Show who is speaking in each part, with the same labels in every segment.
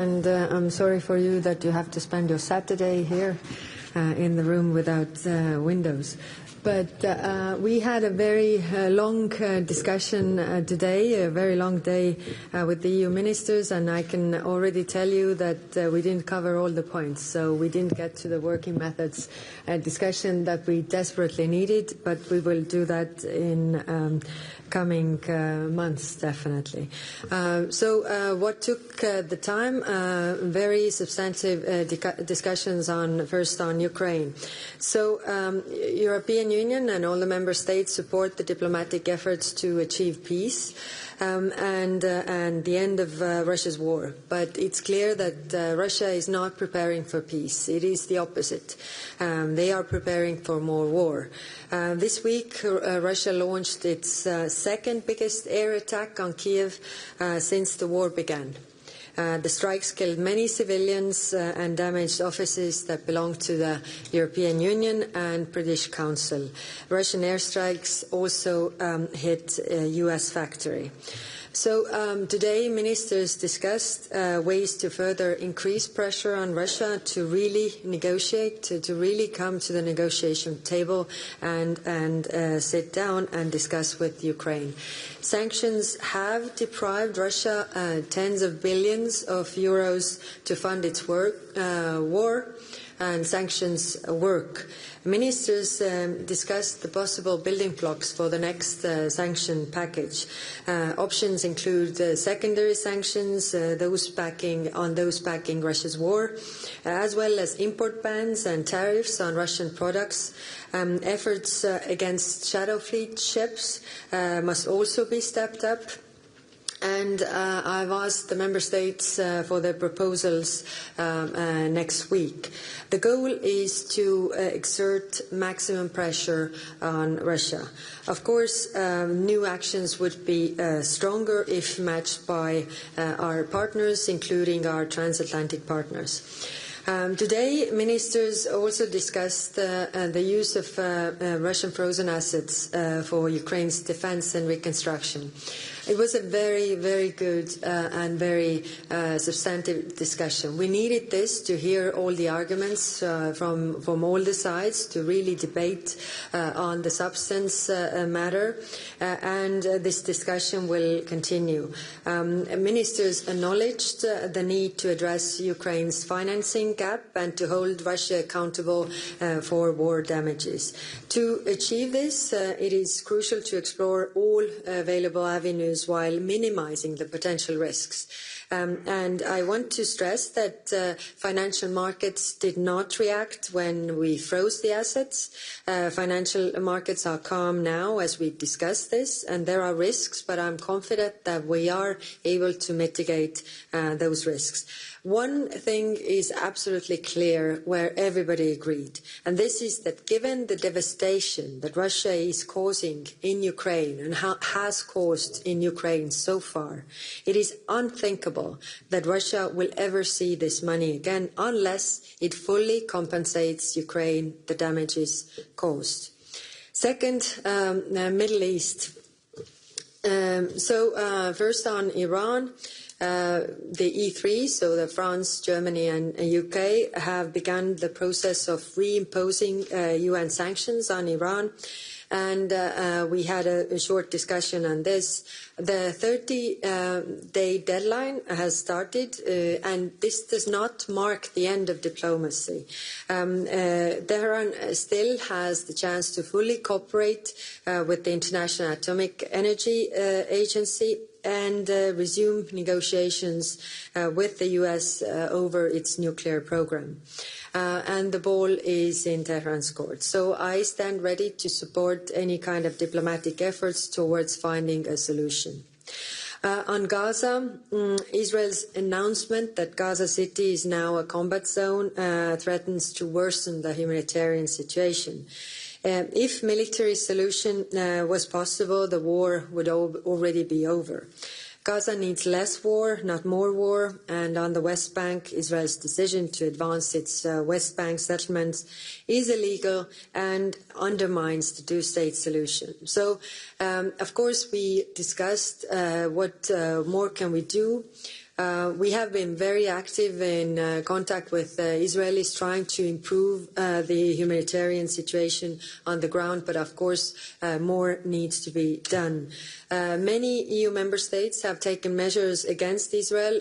Speaker 1: And I'm sorry for you that you have to spend your Saturday here in the room without windows. But we had a very long discussion today, a very long day with the EU ministers, and I can already tell you that we didn't cover all the points. So we didn't get to the working methods discussion that we desperately needed, but we will do that in coming months, definitely. So what took the time? Very substantive discussions first on Ukraine. So European Union and all the member states support the diplomatic efforts to achieve peace and the end of Russia's war. But it's clear that Russia is not preparing for peace. It is the opposite. They are preparing for more war. This week, Russia launched its second biggest air attack on Kiev since the war began. The strikes killed many civilians and damaged offices that belong to the European Union and British Council. Russian airstrikes also hit a US factory. So today ministers discussed ways to further increase pressure on Russia to really negotiate, to really come to the negotiation table and sit down and discuss with Ukraine. Sanctions have deprived Russia tens of billions of euros to fund its war, and sanctions work. Ministers discussed the possible building blocks for the next sanction package. Options include secondary sanctions, those backing Russia's war, as well as import bans and tariffs on Russian products. Efforts against shadow fleet ships must also be stepped up. And I've asked the member states for their proposals next week. The goal is to exert maximum pressure on Russia. Of course, new actions would be stronger if matched by our partners, including our transatlantic partners. Today, ministers also discussed the use of Russian frozen assets for Ukraine's defense and reconstruction. It was a very, very good and very substantive discussion. We needed this to hear all the arguments from all the sides, to really debate on the substance matter, and this discussion will continue. Ministers acknowledged the need to address Ukraine's financing gap and to hold Russia accountable for war damages. To achieve this, it is crucial to explore all available avenues while minimizing the potential risks. And I want to stress that financial markets did not react when we froze the assets. Financial markets are calm now as we discuss this, and there are risks, but I'm confident that we are able to mitigate those risks. One thing is absolutely clear where everybody agreed, and this is that given the devastation that Russia is causing in Ukraine and has caused in Ukraine so far, it is unthinkable that Russia will ever see this money again unless it fully compensates Ukraine the damages caused. Second, Middle East. First on Iran. The E3, so the France, Germany and UK, have begun the process of reimposing UN sanctions on Iran. And we had a short discussion on this. The 30-day deadline has started, and this does not mark the end of diplomacy. Tehran still has the chance to fully cooperate with the International Atomic Energy Agency and resume negotiations with the US over its nuclear program. And the ball is in Tehran's court. So I stand ready to support any kind of diplomatic efforts towards finding a solution. On Gaza, Israel's announcement that Gaza City is now a combat zone threatens to worsen the humanitarian situation. If military solution was possible, the war would already be over. Gaza needs less war, not more war, and on the West Bank, Israel's decision to advance its West Bank settlements is illegal and undermines the two-state solution. So, of course, we discussed what more can we do. We have been very active in contact with Israelis trying to improve the humanitarian situation on the ground, but of course more needs to be done. Many EU member states have taken measures against Israel,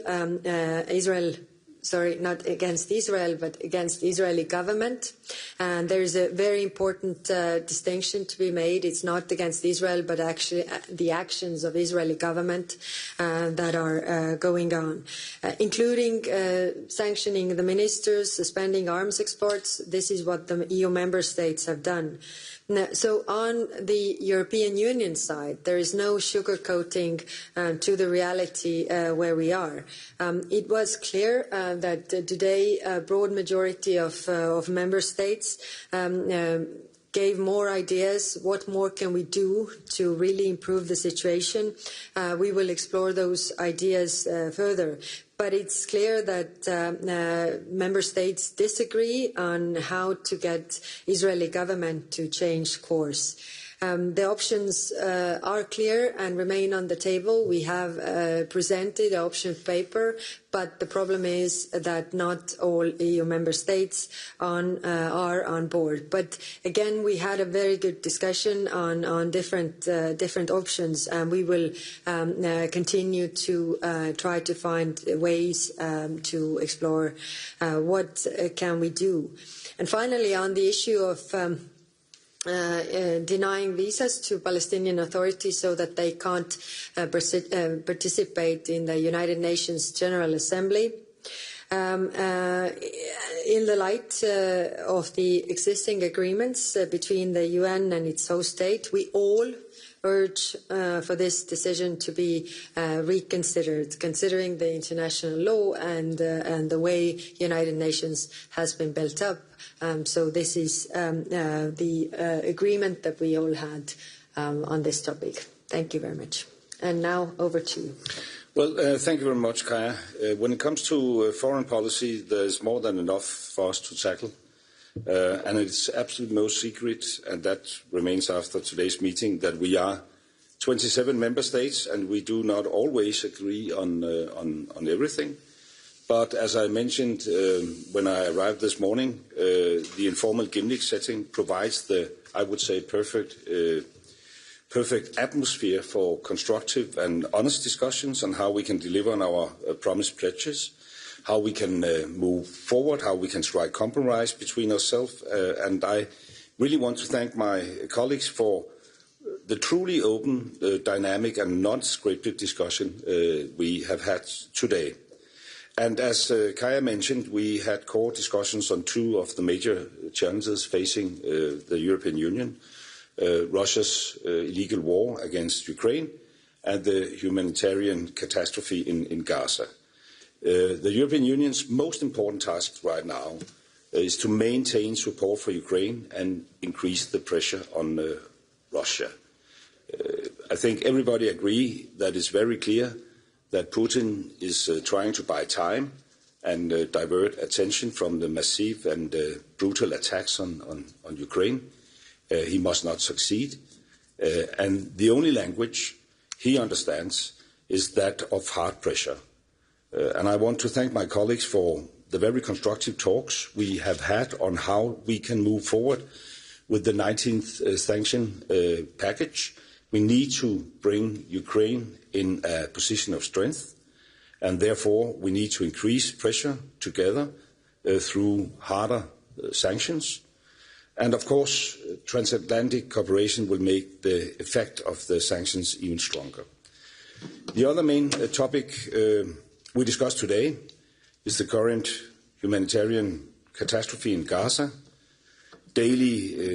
Speaker 1: not against Israel, but against the Israeli government. And there is a very important distinction to be made. It's not against Israel, but actually the actions of Israeli government that are going on, including sanctioning the ministers, suspending arms exports. This is what the EU member states have done. So on the European Union side, there is no sugarcoating to the reality where we are. It was clear that today a broad majority of member states gave more ideas. What more can we do to really improve the situation? We will explore those ideas further. But it's clear that member states disagree on how to get Israeli government to change course. The options are clear and remain on the table. We have presented an option paper, but the problem is that not all EU member states are on board. But again, we had a very good discussion on different options, and we will continue to try to find ways to explore what can we do. And finally, on the issue of denying visas to Palestinian authorities so that they can't participate in the United Nations General Assembly. In the light of the existing agreements between the UN and its host state, we all urge for this decision to be reconsidered, considering the international law and the way United Nations has been built up. So this is the agreement that we all had on this topic. Thank you very much. And now over to you.
Speaker 2: Well, thank you very much, Kaja. When it comes to foreign policy, there's more than enough for us to tackle. And it's absolutely no secret, and that remains after today's meeting, that we are 27 member states, and we do not always agree on everything. But as I mentioned when I arrived this morning, the informal gimmick setting provides the, I would say, perfect atmosphere for constructive and honest discussions on how we can deliver on our promised pledges, how we can move forward, how we can strike compromise between ourselves. And I really want to thank my colleagues for the truly open, dynamic and non-scripted discussion we have had today. And as Kaja mentioned, we had core discussions on two of the major challenges facing the European Union, Russia's illegal war against Ukraine and the humanitarian catastrophe in Gaza. The European Union's most important task right now is to maintain support for Ukraine and increase the pressure on Russia. I think everybody agrees that it's very clear that Putin is trying to buy time and divert attention from the massive and brutal attacks on Ukraine. He must not succeed. And the only language he understands is that of hard pressure. And I want to thank my colleagues for the very constructive talks we have had on how we can move forward with the 19th sanction package. We need to bring Ukraine in a position of strength, and therefore we need to increase pressure together through harder sanctions. And of course, transatlantic cooperation will make the effect of the sanctions even stronger. The other main topic we discussed today is the current humanitarian catastrophe in Gaza. Daily